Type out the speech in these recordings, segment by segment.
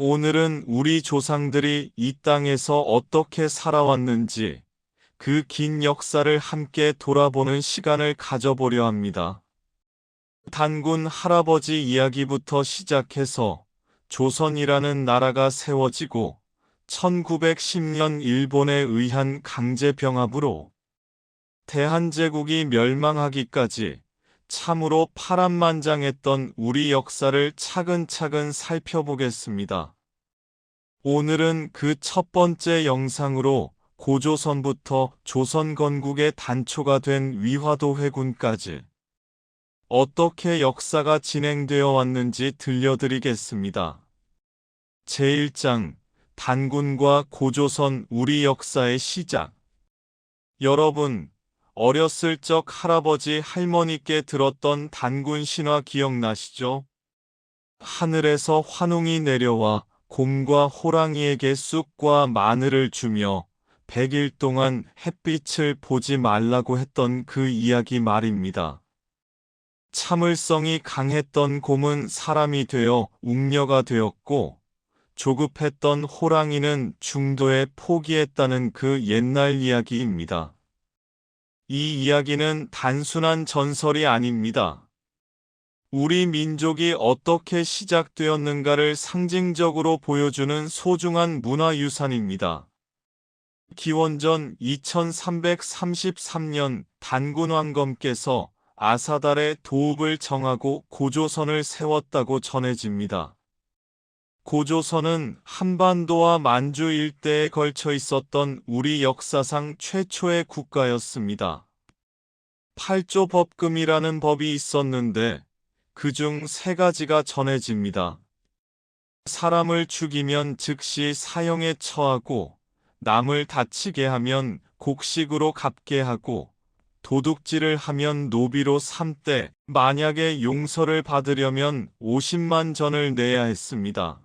오늘은 우리 조상들이 이 땅에서 어떻게 살아왔는지 그 긴 역사를 함께 돌아보는 시간을 가져보려 합니다. 단군 할아버지 이야기부터 시작해서 조선이라는 나라가 세워지고 1910년 일본에 의한 강제병합으로 대한제국이 멸망하기까지 참으로 파란만장했던 우리 역사를 차근차근 살펴보겠습니다. 오늘은 그 첫 번째 영상으로 고조선부터 조선 건국의 단초가 된 위화도 회군까지 어떻게 역사가 진행되어 왔는지 들려드리겠습니다. 제1장 단군과 고조선 우리 역사의 시작. 여러분, 어렸을 적 할아버지 할머니께 들었던 단군 신화 기억나시죠? 하늘에서 환웅이 내려와 곰과 호랑이에게 쑥과 마늘을 주며 100일 동안 햇빛을 보지 말라고 했던 그 이야기 말입니다. 참을성이 강했던 곰은 사람이 되어 웅녀가 되었고 조급했던 호랑이는 중도에 포기했다는 그 옛날 이야기입니다. 이 이야기는 단순한 전설이 아닙니다. 우리 민족이 어떻게 시작되었는가를 상징적으로 보여주는 소중한 문화유산입니다. 기원전 2333년 단군 황검께서 아사달의 도읍을 정하고 고조선을 세웠다고 전해집니다. 고조선은 한반도와 만주 일대에 걸쳐 있었던 우리 역사상 최초의 국가였습니다. 8조 법금이라는 법이 있었는데 그중 3가지가 전해집니다. 사람을 죽이면 즉시 사형에 처하고 남을 다치게 하면 곡식으로 갚게 하고 도둑질을 하면 노비로 삼되 만약에 용서를 받으려면 50만 전을 내야 했습니다.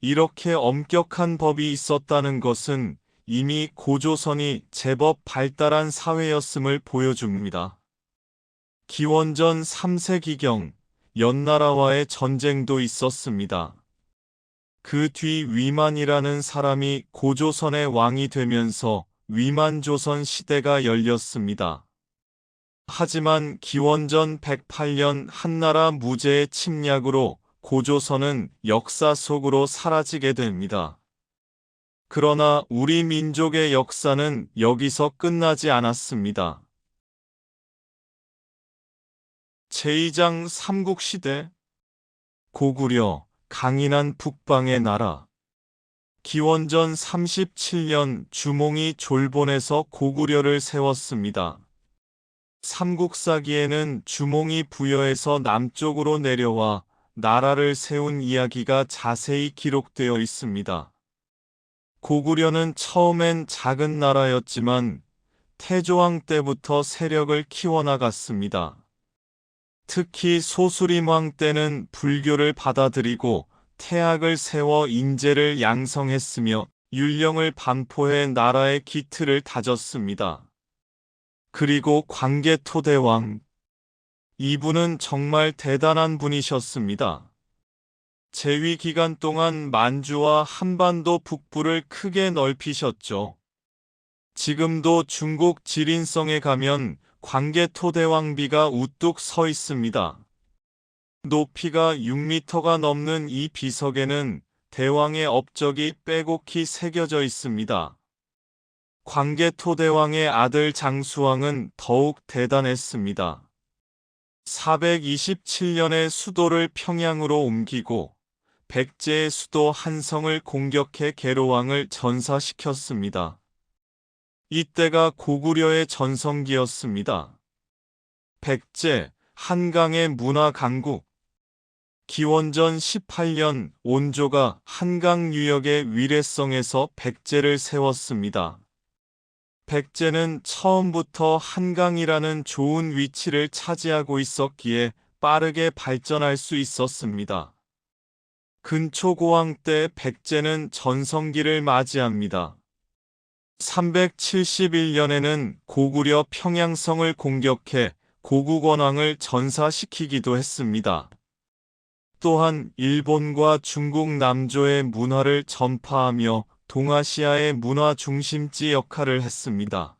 이렇게 엄격한 법이 있었다는 것은 이미 고조선이 제법 발달한 사회였음을 보여줍니다. 기원전 3세기경 연나라와의 전쟁도 있었습니다. 그 뒤 위만이라는 사람이 고조선의 왕이 되면서 위만조선 시대가 열렸습니다. 하지만 기원전 108년 한나라 무제의 침략으로 고조선은 역사 속으로 사라지게 됩니다. 그러나 우리 민족의 역사는 여기서 끝나지 않았습니다. 제2장 삼국시대. 고구려, 강인한 북방의 나라. 기원전 37년 주몽이 졸본에서 고구려를 세웠습니다. 삼국사기에는 주몽이 부여에서 남쪽으로 내려와 나라를 세운 이야기가 자세히 기록되어 있습니다. 고구려는 처음엔 작은 나라였지만 태조왕 때부터 세력을 키워나갔습니다. 특히 소수림왕 때는 불교를 받아들이고 태학을 세워 인재를 양성했으며 율령을 반포해 나라의 기틀을 다졌습니다. 그리고 광개토대왕. 이분은 정말 대단한 분이셨습니다. 재위 기간 동안 만주와 한반도 북부를 크게 넓히셨죠. 지금도 중국 지린성에 가면 광개토대왕비가 우뚝 서 있습니다. 높이가 6m가 넘는 이 비석에는 대왕의 업적이 빼곡히 새겨져 있습니다. 광개토대왕의 아들 장수왕은 더욱 대단했습니다. 427년에 수도를 평양으로 옮기고 백제의 수도 한성을 공격해 계로왕을 전사시켰습니다. 이때가 고구려의 전성기였습니다. 백제, 한강의 문화 강국. 기원전 18년 온조가 한강 유역의 위례성에서 백제를 세웠습니다. 백제는 처음부터 한강이라는 좋은 위치를 차지하고 있었기에 빠르게 발전할 수 있었습니다. 근초고왕 때 백제는 전성기를 맞이합니다. 371년에는 고구려 평양성을 공격해 고국원왕을 전사시키기도 했습니다. 또한 일본과 중국 남조의 문화를 전파하며 동아시아의 문화 중심지 역할을 했습니다.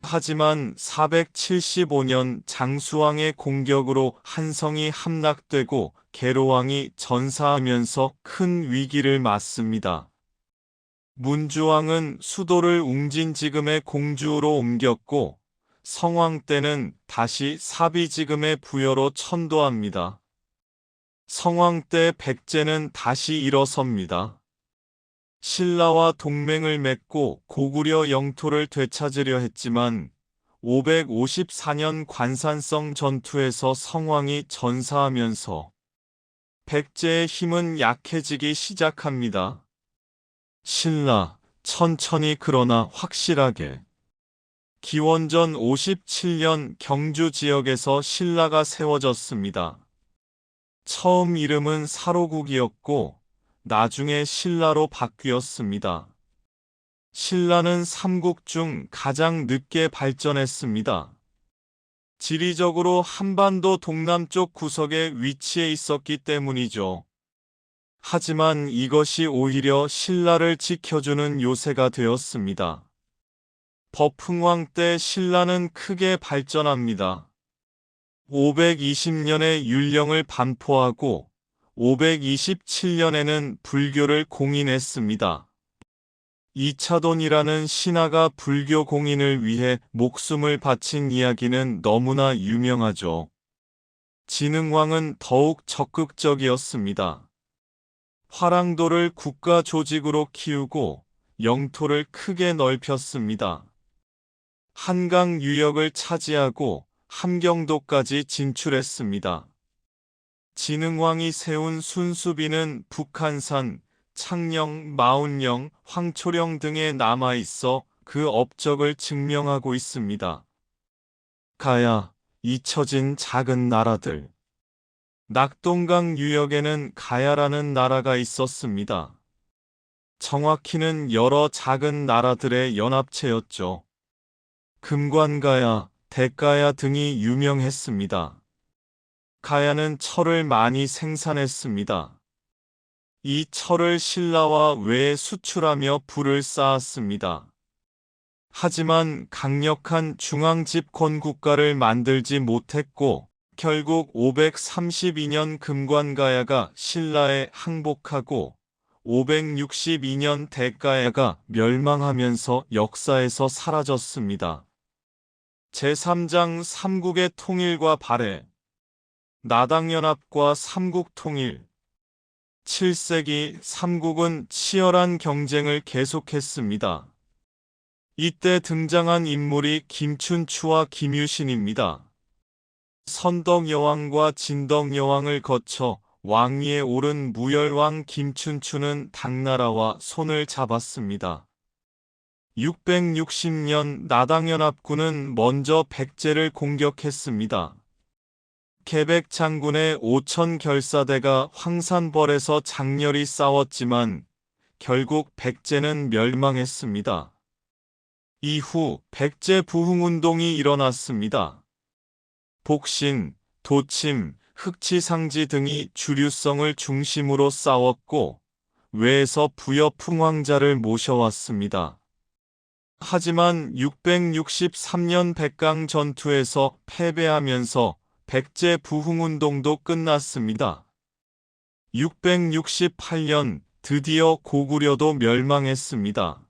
하지만 475년 장수왕의 공격으로 한성이 함락되고 계로왕이 전사하면서 큰 위기를 맞습니다. 문주왕은 수도를 웅진지금의 공주로 옮겼고 성왕 때는 다시 사비지금의 부여로 천도합니다. 성왕 때 백제는 다시 일어섭니다. 신라와 동맹을 맺고 고구려 영토를 되찾으려 했지만 554년 관산성 전투에서 성왕이 전사하면서 백제의 힘은 약해지기 시작합니다. 신라, 천천히 그러나 확실하게. 기원전 57년 경주 지역에서 신라가 세워졌습니다. 처음 이름은 사로국이었고 나중에 신라로 바뀌었습니다. 신라는 삼국 중 가장 늦게 발전했습니다. 지리적으로 한반도 동남쪽 구석에 위치해 있었기 때문이죠. 하지만 이것이 오히려 신라를 지켜주는 요새가 되었습니다. 버풍왕 때 신라는 크게 발전합니다. 520년에 율령을 반포하고 527년에는 불교를 공인했습니다. 이차돈이라는 신하가 불교 공인을 위해 목숨을 바친 이야기는 너무나 유명하죠. 진흥왕은 더욱 적극적이었습니다. 화랑도를 국가 조직으로 키우고 영토를 크게 넓혔습니다. 한강 유역을 차지하고 함경도까지 진출했습니다. 진흥왕이 세운 순수비는 북한산, 창녕, 마운령, 황초령 등에 남아있어 그 업적을 증명하고 있습니다. 가야, 잊혀진 작은 나라들. 낙동강 유역에는 가야라는 나라가 있었습니다. 정확히는 여러 작은 나라들의 연합체였죠. 금관가야, 대가야 등이 유명했습니다. 가야는 철을 많이 생산했습니다. 이 철을 신라와 외에 수출하며 부를 쌓았습니다. 하지만 강력한 중앙집권 국가를 만들지 못했고 결국 532년 금관가야가 신라에 항복하고 562년 대가야가 멸망하면서 역사에서 사라졌습니다. 제3장 삼국의 통일과 발해. 나당연합과 삼국통일. 7세기 삼국은 치열한 경쟁을 계속했습니다. 이때 등장한 인물이 김춘추와 김유신입니다. 선덕여왕과 진덕여왕을 거쳐 왕위에 오른 무열왕 김춘추는 당나라와 손을 잡았습니다. 660년 나당연합군은 먼저 백제를 공격했습니다. 개백 장군의 5천 결사대가 황산벌에서 장렬히 싸웠지만 결국 백제는 멸망했습니다. 이후 백제 부흥운동이 일어났습니다. 복신, 도침, 흑치상지 등이 주류성을 중심으로 싸웠고 외에서 부여풍왕자를 모셔왔습니다. 하지만 663년 백강 전투에서 패배하면서 백제 부흥운동도 끝났습니다. 668년 드디어 고구려도 멸망했습니다.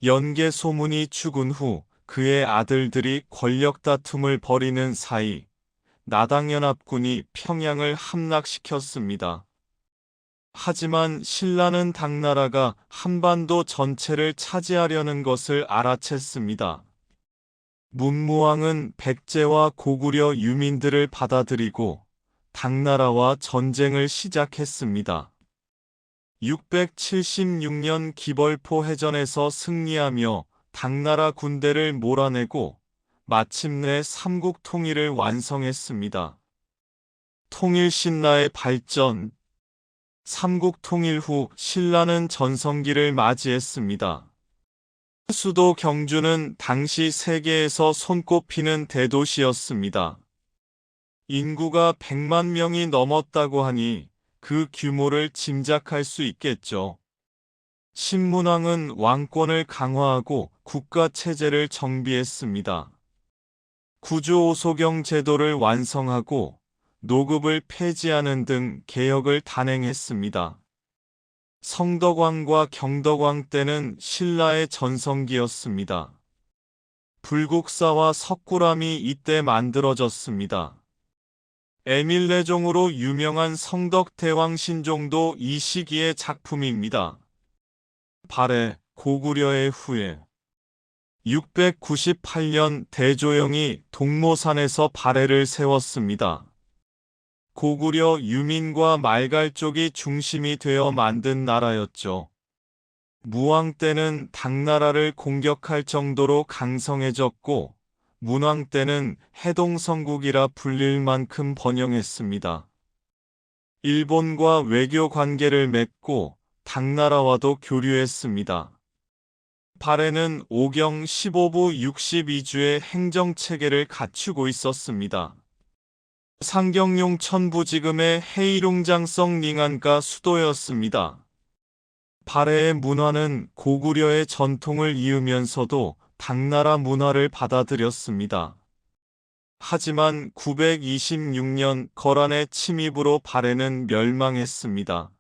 연개 소문이 죽은 후 그의 아들들이 권력 다툼을 벌이는 사이 나당연합군이 평양을 함락시켰습니다. 하지만 신라는 당나라가 한반도 전체를 차지하려는 것을 알아챘습니다. 문무왕은 백제와 고구려 유민들을 받아들이고 당나라와 전쟁을 시작했습니다. 676년 기벌포 해전에서 승리하며 당나라 군대를 몰아내고 마침내 삼국 통일을 완성했습니다. 통일신라의 발전. 삼국 통일 후 신라는 전성기를 맞이했습니다. 수도 경주는 당시 세계에서 손꼽히는 대도시였습니다. 인구가 100만 명이 넘었다고 하니 그 규모를 짐작할 수 있겠죠. 신문왕은 왕권을 강화하고 국가 체제를 정비했습니다. 구주오소경 제도를 완성하고 노급을 폐지하는 등 개혁을 단행했습니다. 성덕왕과 경덕왕 때는 신라의 전성기였습니다. 불국사와 석굴암이 이때 만들어졌습니다. 에밀레종으로 유명한 성덕대왕 신종도 이 시기의 작품입니다. 발해 고구려의 후예 698년 대조영이 동모산에서 발해를 세웠습니다. 고구려 유민과 말갈족이 중심이 되어 만든 나라였죠. 무왕 때는 당나라를 공격할 정도로 강성해졌고 문왕 때는 해동성국이라 불릴 만큼 번영했습니다. 일본과 외교 관계를 맺고 당나라와도 교류했습니다. 발해는 오경 15부 62주의 행정체계를 갖추고 있었습니다. 상경용 천부지금의 해이룽장성 링안가 수도였습니다. 발해의 문화는 고구려의 전통을 이으면서도 당나라 문화를 받아들였습니다. 하지만 926년 거란의 침입으로 발해는 멸망했습니다.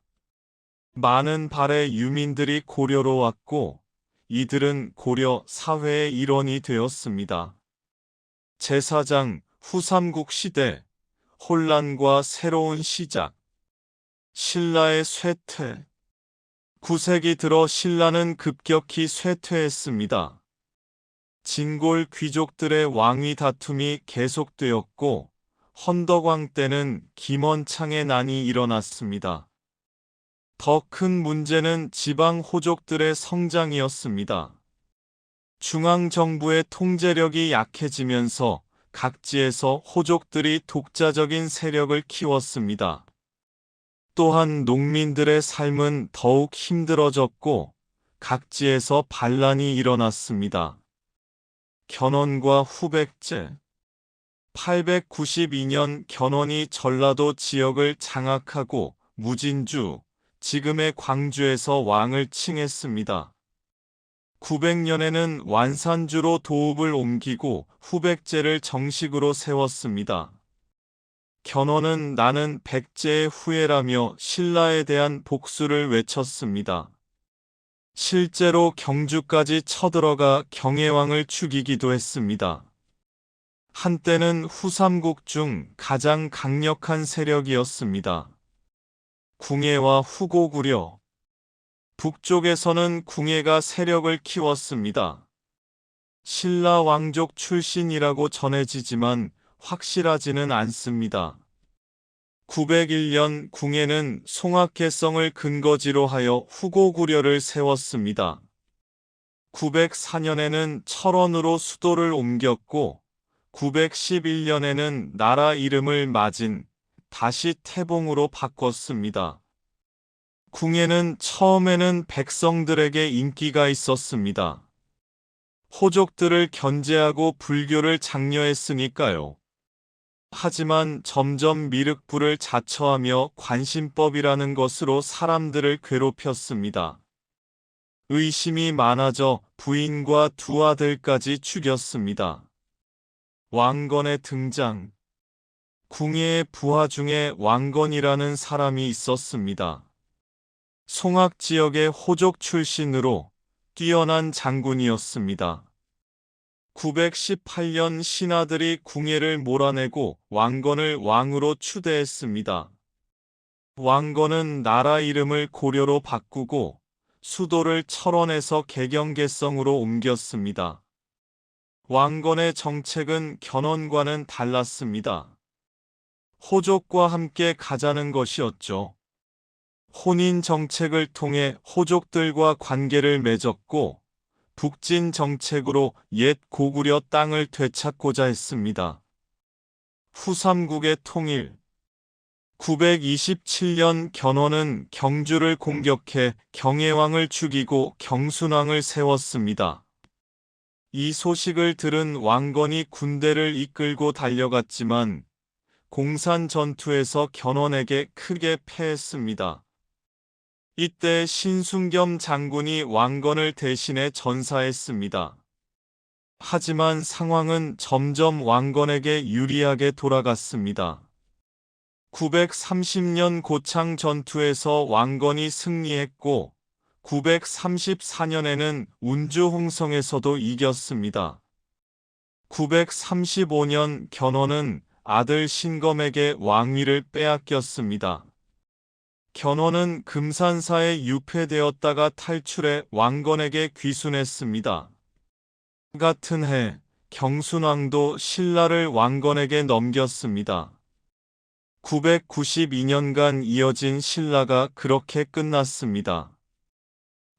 많은 발해 유민들이 고려로 왔고 이들은 고려 사회의 일원이 되었습니다. 제4장 후삼국 시대 혼란과 새로운 시작 신라의 쇠퇴 9세기 들어 신라는 급격히 쇠퇴했습니다. 진골 귀족들의 왕위 다툼이 계속되었고 헌덕왕 때는 김원창의 난이 일어났습니다. 더 큰 문제는 지방 호족들의 성장이었습니다. 중앙정부의 통제력이 약해지면서 각지에서 호족들이 독자적인 세력을 키웠습니다. 또한 농민들의 삶은 더욱 힘들어졌고 각지에서 반란이 일어났습니다. 견훤과 후백제 892년 견훤이 전라도 지역을 장악하고 무진주, 지금의 광주에서 왕을 칭했습니다. 900년에는 완산주로 도읍을 옮기고 후백제를 정식으로 세웠습니다. 견훤은 나는 백제의 후예라며 신라에 대한 복수를 외쳤습니다. 실제로 경주까지 쳐들어가 경혜왕을 죽이기도 했습니다. 한때는 후삼국 중 가장 강력한 세력이었습니다. 궁예와 후고구려 북쪽에서는 궁예가 세력을 키웠습니다. 신라 왕족 출신이라고 전해지지만 확실하지는 않습니다. 901년 궁예는 송악개성을 근거지로 하여 후고구려를 세웠습니다. 904년에는 철원으로 수도를 옮겼고 911년에는 나라 이름을 마진 다시 태봉으로 바꿨습니다. 궁예는 처음에는 백성들에게 인기가 있었습니다. 호족들을 견제하고 불교를 장려했으니까요. 하지만 점점 미륵불을 자처하며 관심법이라는 것으로 사람들을 괴롭혔습니다. 의심이 많아져 부인과 두 아들까지 죽였습니다. 왕건의 등장 궁예의 부하 중에 왕건이라는 사람이 있었습니다. 송악 지역의 호족 출신으로 뛰어난 장군이었습니다. 918년 신하들이 궁예를 몰아내고 왕건을 왕으로 추대했습니다. 왕건은 나라 이름을 고려로 바꾸고 수도를 철원에서 개경개성으로 옮겼습니다. 왕건의 정책은 견훤과는 달랐습니다. 호족과 함께 가자는 것이었죠. 혼인 정책을 통해 호족들과 관계를 맺었고 북진 정책으로 옛 고구려 땅을 되찾고자 했습니다. 후삼국의 통일 927년 견훤은 경주를 공격해 경혜왕을 죽이고 경순왕을 세웠습니다. 이 소식을 들은 왕건이 군대를 이끌고 달려갔지만 공산 전투에서 견훤에게 크게 패했습니다. 이때 신순겸 장군이 왕건을 대신해 전사했습니다. 하지만 상황은 점점 왕건에게 유리하게 돌아갔습니다. 930년 고창 전투에서 왕건이 승리했고 934년에는 운주홍성에서도 이겼습니다. 935년 견훤은 아들 신검에게 왕위를 빼앗겼습니다. 견훤은 금산사에 유폐되었다가 탈출해 왕건에게 귀순했습니다. 같은 해 경순왕도 신라를 왕건에게 넘겼습니다. 992년간 이어진 신라가 그렇게 끝났습니다.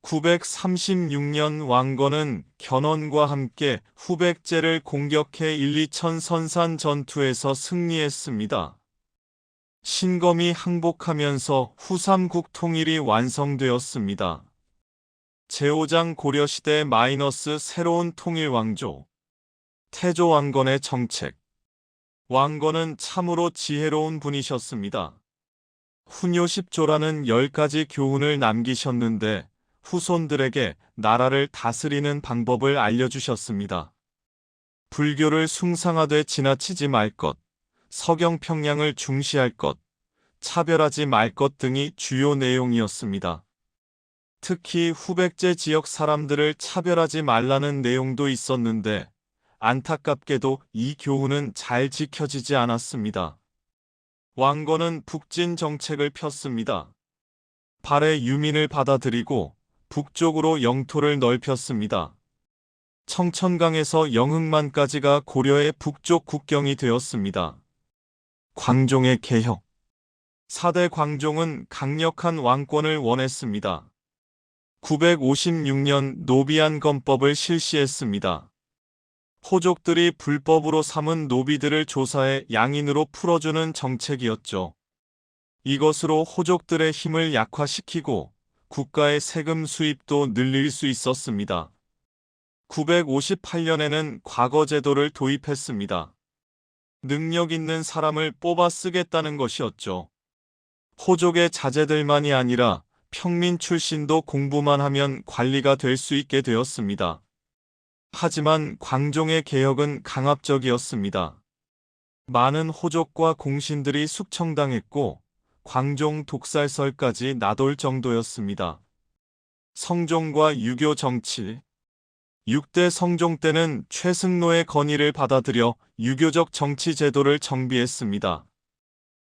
936년 왕건은 견훤과 함께 후백제를 공격해 1~2천 선산 전투에서 승리했습니다. 신검이 항복하면서 후삼국 통일이 완성되었습니다. 제5장 고려시대 마이너스 새로운 통일왕조 태조 왕건의 정책. 왕건은 참으로 지혜로운 분이셨습니다. 훈요10조라는 10가지 교훈을 남기셨는데 후손들에게 나라를 다스리는 방법을 알려주셨습니다. 불교를 숭상하되 지나치지 말 것, 서경평양을 중시할 것, 차별하지 말 것 등이 주요 내용이었습니다. 특히 후백제 지역 사람들을 차별하지 말라는 내용도 있었는데 안타깝게도 이 교훈은 잘 지켜지지 않았습니다. 왕건은 북진 정책을 폈습니다. 발해 유민을 받아들이고 북쪽으로 영토를 넓혔습니다. 청천강에서 영흥만까지가 고려의 북쪽 국경이 되었습니다. 광종의 개혁. 4대 광종은 강력한 왕권을 원했습니다. 956년 노비안 건법을 실시했습니다. 호족들이 불법으로 삼은 노비들을 조사해 양인으로 풀어주는 정책이었죠. 이것으로 호족들의 힘을 약화시키고 국가의 세금 수입도 늘릴 수 있었습니다. 958년에는 과거제도를 도입했습니다. 능력 있는 사람을 뽑아 쓰겠다는 것이었죠. 호족의 자제들만이 아니라 평민 출신도 공부만 하면 관리가 될 수 있게 되었습니다. 하지만 광종의 개혁은 강압적이었습니다. 많은 호족과 공신들이 숙청당했고 광종 독살설까지 나돌 정도였습니다. 성종과 유교 정치. 6대 성종 때는 최승로의 건의를 받아들여 유교적 정치 제도를 정비했습니다.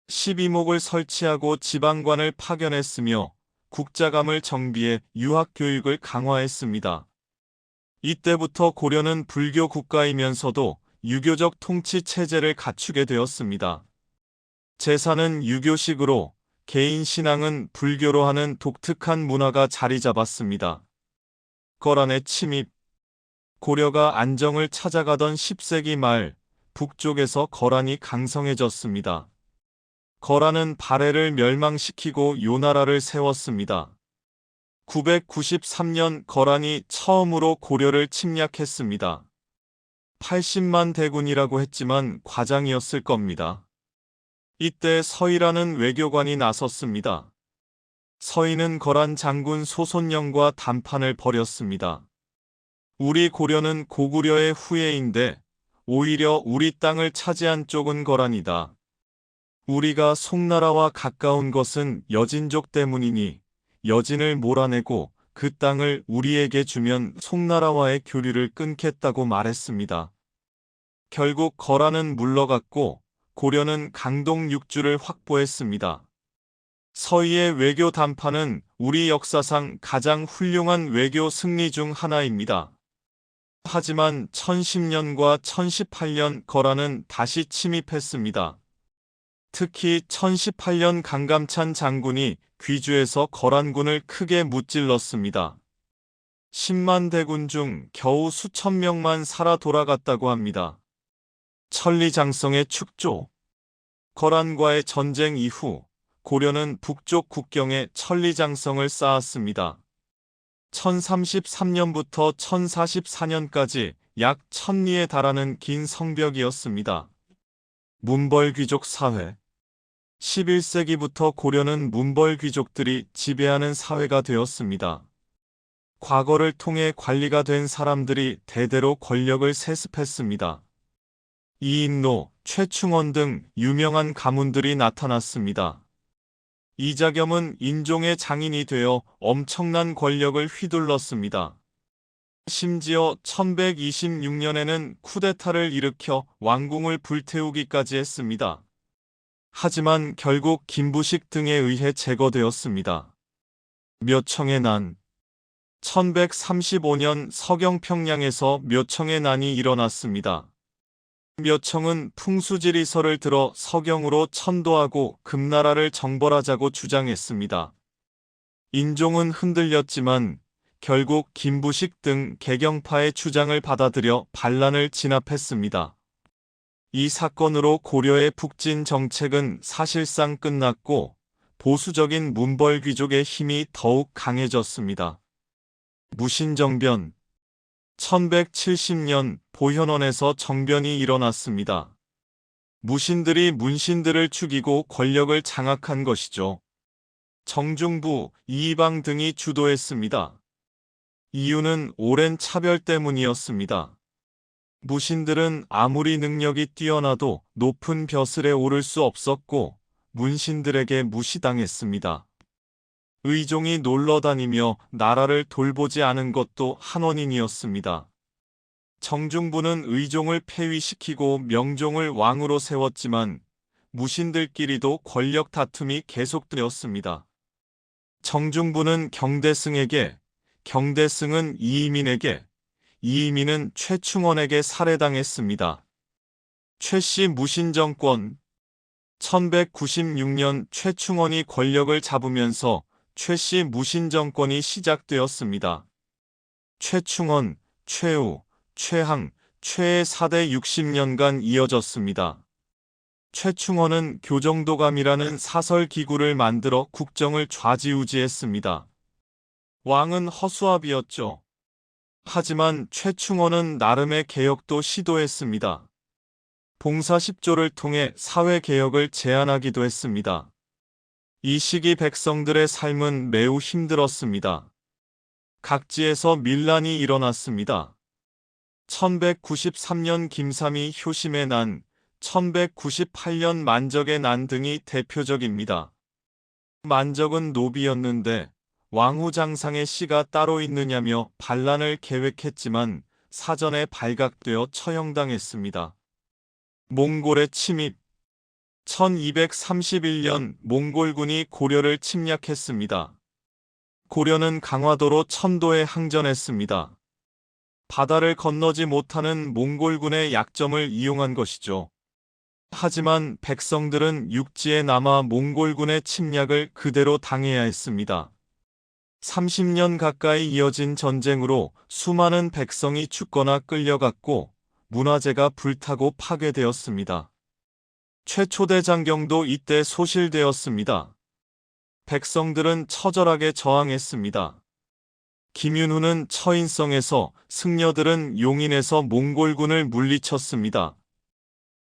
12목을 설치하고 지방관을 파견했으며 국자감을 정비해 유학교육을 강화했습니다. 이때부터 고려는 불교 국가이면서도 유교적 통치 체제를 갖추게 되었습니다. 제사는 유교식으로, 개인 신앙은 불교로 하는 독특한 문화가 자리 잡았습니다. 거란의 침입. 고려가 안정을 찾아가던 10세기 말 북쪽에서 거란이 강성해졌습니다. 거란은 발해를 멸망시키고 요나라를 세웠습니다. 993년 거란이 처음으로 고려를 침략했습니다. 80만 대군이라고 했지만 과장이었을 겁니다. 이때 서희라는 외교관이 나섰습니다. 서희는 거란 장군 소손영과談判을 벌였습니다. 우리 고려는 고구려의 후예인데 오히려 우리 땅을 차지한 쪽은 거란이다. 우리가 송나라와 가까운 것은 여진족 때문이니 여진을 몰아내고 그 땅을 우리에게 주면 송나라와의 교류를 끊겠다고 말했습니다. 결국 거란은 물러갔고 고려는 강동 6주를 확보했습니다. 서희의 외교談判은 우리 역사상 가장 훌륭한 외교 승리 중 하나입니다. 하지만 1010년과 1018년 거란은 다시 침입했습니다. 특히 1018년 강감찬 장군이 귀주에서 거란군을 크게 무찔렀습니다. 10만 대군 중 겨우 수천 명만 살아 돌아갔다고 합니다. 천리장성의 축조. 거란과의 전쟁 이후 고려는 북쪽 국경에 천리장성을 쌓았습니다. 1033년부터 1044년까지 약 1000리에 달하는 긴 성벽이었습니다. 문벌귀족 사회. 11세기부터 고려는 문벌귀족들이 지배하는 사회가 되었습니다. 과거를 통해 관리가 된 사람들이 대대로 권력을 세습했습니다. 이인로, 최충원 등 유명한 가문들이 나타났습니다. 이자겸은 인종의 장인이 되어 엄청난 권력을 휘둘렀습니다. 심지어 1126년에는 쿠데타를 일으켜 왕궁을 불태우기까지 했습니다. 하지만 결국 김부식 등에 의해 제거되었습니다. 묘청의 난. 1135년 서경평양에서 묘청의 난이 일어났습니다. 묘청은 풍수지리설을 들어 서경으로 천도하고 금나라를 정벌하자고 주장했습니다. 인종은 흔들렸지만 결국 김부식 등 개경파의 주장을 받아들여 반란을 진압했습니다. 이 사건으로 고려의 북진 정책은 사실상 끝났고 보수적인 문벌귀족의 힘이 더욱 강해졌습니다. 무신정변. 1170년 보현원에서 정변이 일어났습니다. 무신들이 문신들을 죽이고 권력을 장악한 것이죠. 정중부, 이의방 등이 주도했습니다. 이유는 오랜 차별 때문이었습니다. 무신들은 아무리 능력이 뛰어나도 높은 벼슬에 오를 수 없었고 문신들에게 무시당했습니다. 의종이 놀러다니며 나라를 돌보지 않은 것도 한 원인이었습니다. 정중부는 의종을 폐위시키고 명종을 왕으로 세웠지만 무신들끼리도 권력 다툼이 계속되었습니다. 정중부는 경대승에게, 경대승은 이의민에게, 이의민은 최충원에게 살해당했습니다. 최씨 무신정권. 1196년 최충원이 권력을 잡으면서 최씨 무신정권이 시작되었습니다. 최충원, 최우, 최항, 최의 4대 60년간 이어졌습니다. 최충원은 교정도감이라는 사설기구를 만들어 국정을 좌지우지했습니다. 왕은 허수아비였죠. 하지만 최충원은 나름의 개혁도 시도했습니다. 봉사10조를 통해 사회개혁을 제안하기도 했습니다. 이 시기 백성들의 삶은 매우 힘들었습니다. 각지에서 밀란이 일어났습니다. 1193년 김삼이 효심의 난, 1198년 만적의 난 등이 대표적입니다. 만적은 노비였는데 왕후장상의 씨가 따로 있느냐며 반란을 계획했지만 사전에 발각되어 처형당했습니다. 몽골의 침입. 1231년 몽골군이 고려를 침략했습니다. 고려는 강화도로 천도에 항전했습니다. 바다를 건너지 못하는 몽골군의 약점을 이용한 것이죠. 하지만 백성들은 육지에 남아 몽골군의 침략을 그대로 당해야 했습니다. 30년 가까이 이어진 전쟁으로 수많은 백성이 죽거나 끌려갔고 문화재가 불타고 파괴되었습니다. 최초대 장경도 이때 소실되었습니다. 백성들은 처절하게 저항했습니다. 김윤후는 처인성에서, 승려들은 용인에서 몽골군을 물리쳤습니다.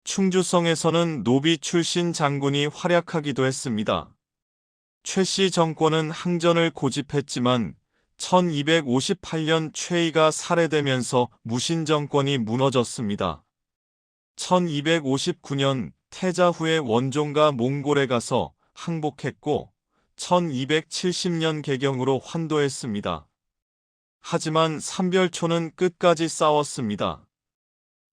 충주성에서는 노비 출신 장군이 활약하기도 했습니다. 최씨 정권은 항전을 고집했지만 1258년 최이가 살해되면서 무신정권이 무너졌습니다. 1259년 태자 후에 원종과 몽골에 가서 항복했고 1270년 개경으로 환도했습니다. 하지만 삼별초는 끝까지 싸웠습니다.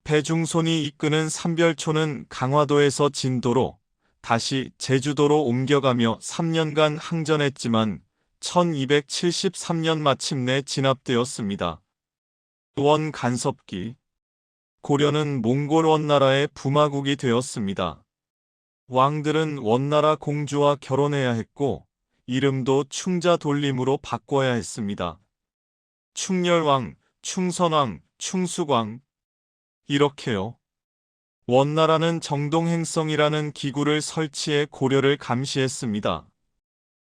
배중손이 이끄는 삼별초는 강화도에서 진도로 다시 제주도로 옮겨가며 3년간 항전했지만 1273년 마침내 진압되었습니다. 원 간섭기. 고려는 몽골 원나라의 부마국이 되었습니다. 왕들은 원나라 공주와 결혼해야 했고 이름도 충자 돌림으로 바꿔야 했습니다. 충렬왕, 충선왕, 충수광. 이렇게요. 원나라는 정동행성이라는 기구를 설치해 고려를 감시했습니다.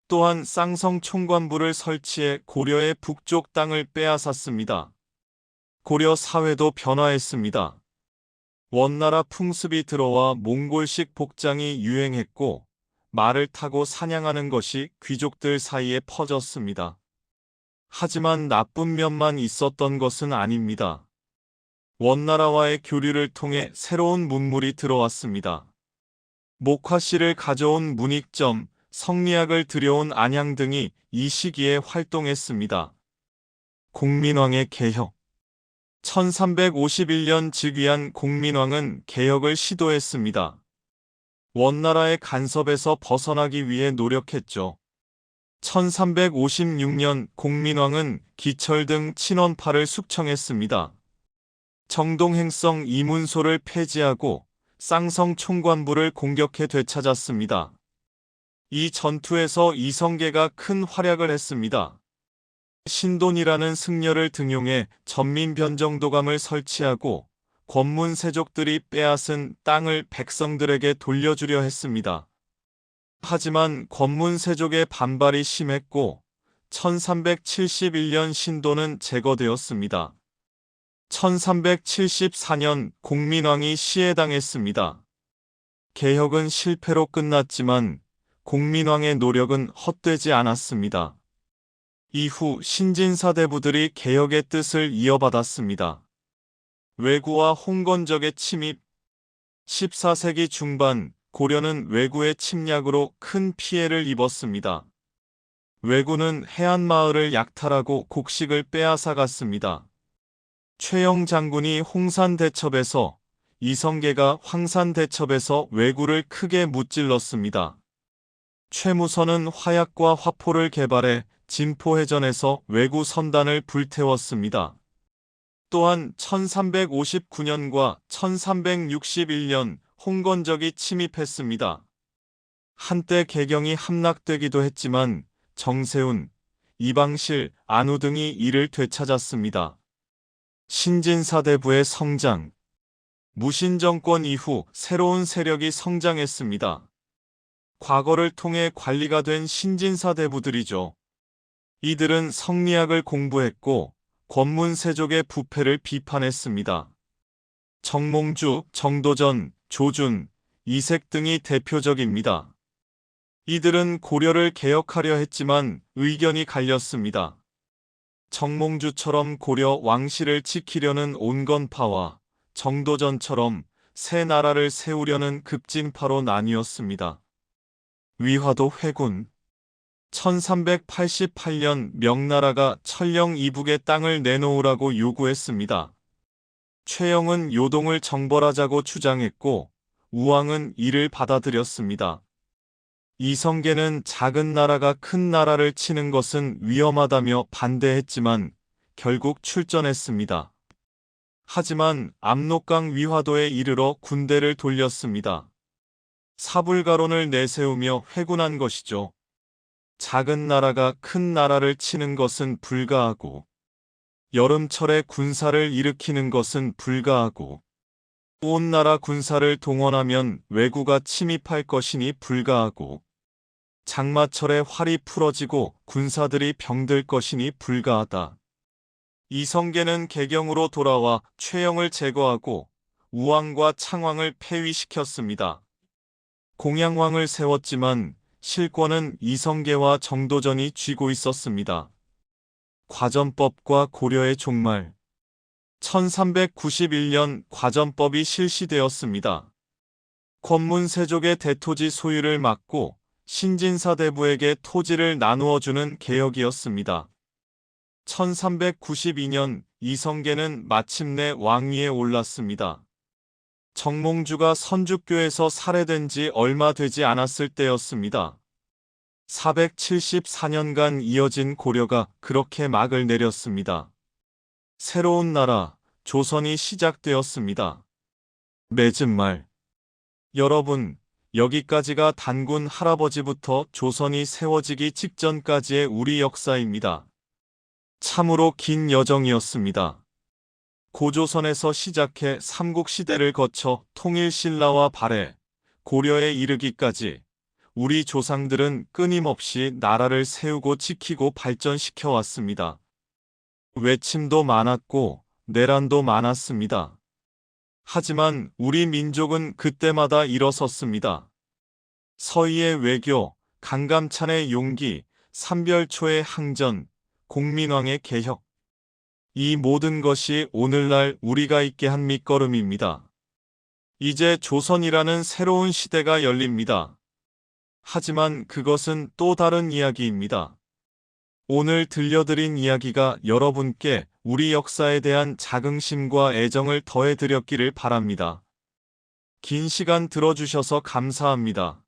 또한 쌍성 총관부를 설치해 고려의 북쪽 땅을 빼앗았습니다. 고려 사회도 변화했습니다. 원나라 풍습이 들어와 몽골식 복장이 유행했고 말을 타고 사냥하는 것이 귀족들 사이에 퍼졌습니다. 하지만 나쁜 면만 있었던 것은 아닙니다. 원나라와의 교류를 통해 새로운 문물이 들어왔습니다. 목화씨를 가져온 문익점, 성리학을 들여온 안양 등이 이 시기에 활동했습니다. 공민왕의 개혁 1351년 즉위한 공민왕은 개혁을 시도했습니다. 원나라의 간섭에서 벗어나기 위해 노력했죠. 1356년 공민왕은 기철 등 친원파를 숙청했습니다. 정동행성 이문소를 폐지하고 쌍성 총관부를 공격해 되찾았습니다. 이 전투에서 이성계가 큰 활약을 했습니다. 신돈이라는 승려를 등용해 전민변정도감을 설치하고 권문세족들이 빼앗은 땅을 백성들에게 돌려주려 했습니다. 하지만 권문세족의 반발이 심했고 1371년 신도는 제거되었습니다. 1374년 공민왕이 시해당했습니다. 개혁은 실패로 끝났지만 공민왕의 노력은 헛되지 않았습니다. 이후 신진사대부들이 개혁의 뜻을 이어받았습니다. 왜구와 홍건적의 침입 14세기 중반 고려는 왜구의 침략으로 큰 피해를 입었습니다. 왜구는 해안마을을 약탈하고 곡식을 빼앗아갔습니다. 최영 장군이 홍산대첩에서 이성계가 황산대첩에서 왜구를 크게 무찔렀습니다. 최무선은 화약과 화포를 개발해 진포해전에서 왜구 선단을 불태웠습니다. 또한 1359년과 1361년 홍건적이 침입했습니다. 한때 개경이 함락되기도 했지만 정세훈, 이방실, 안우 등이 이를 되찾았습니다. 신진사대부의 성장 무신정권 이후 새로운 세력이 성장했습니다. 과거를 통해 관리가 된 신진사대부들이죠. 이들은 성리학을 공부했고 권문세족의 부패를 비판했습니다. 정몽주, 정도전, 조준, 이색 등이 대표적입니다. 이들은 고려를 개혁하려 했지만 의견이 갈렸습니다. 정몽주처럼 고려 왕실을 지키려는 온건파와 정도전처럼 새 나라를 세우려는 급진파로 나뉘었습니다. 위화도 회군 1388년 명나라가 천령 이북의 땅을 내놓으라고 요구했습니다. 최영은 요동을 정벌하자고 주장했고 우왕은 이를 받아들였습니다. 이성계는 작은 나라가 큰 나라를 치는 것은 위험하다며 반대했지만 결국 출전했습니다. 하지만 압록강 위화도에 이르러 군대를 돌렸습니다. 사불가론을 내세우며 회군한 것이죠. 작은 나라가 큰 나라를 치는 것은 불가하고 여름철에 군사를 일으키는 것은 불가하고 온 나라 군사를 동원하면 왜구가 침입할 것이니 불가하고 장마철에 활이 풀어지고 군사들이 병들 것이니 불가하다. 이성계는 개경으로 돌아와 최영을 제거하고 우왕과 창왕을 폐위시켰습니다. 공양왕을 세웠지만 실권은 이성계와 정도전이 쥐고 있었습니다. 과전법과 고려의 종말 1391년 과전법이 실시되었습니다. 권문세족의 대토지 소유를 막고 신진사대부에게 토지를 나누어주는 개혁이었습니다. 1392년 이성계는 마침내 왕위에 올랐습니다. 정몽주가 선주교에서 살해된 지 얼마 되지 않았을 때였습니다. 474년간 이어진 고려가 그렇게 막을 내렸습니다. 새로운 나라, 조선이 시작되었습니다. 맺은 말 여러분, 여기까지가 단군 할아버지부터 조선이 세워지기 직전까지의 우리 역사입니다. 참으로 긴 여정이었습니다. 고조선에서 시작해 삼국시대를 거쳐 통일신라와 발해, 고려에 이르기까지 우리 조상들은 끊임없이 나라를 세우고 지키고 발전시켜 왔습니다. 외침도 많았고 내란도 많았습니다. 하지만 우리 민족은 그때마다 일어섰습니다. 서희의 외교, 강감찬의 용기, 삼별초의 항전, 공민왕의 개혁. 이 모든 것이 오늘날 우리가 있게 한 밑거름입니다. 이제 조선이라는 새로운 시대가 열립니다. 하지만 그것은 또 다른 이야기입니다. 오늘 들려드린 이야기가 여러분께 우리 역사에 대한 자긍심과 애정을 더해드렸기를 바랍니다. 긴 시간 들어주셔서 감사합니다.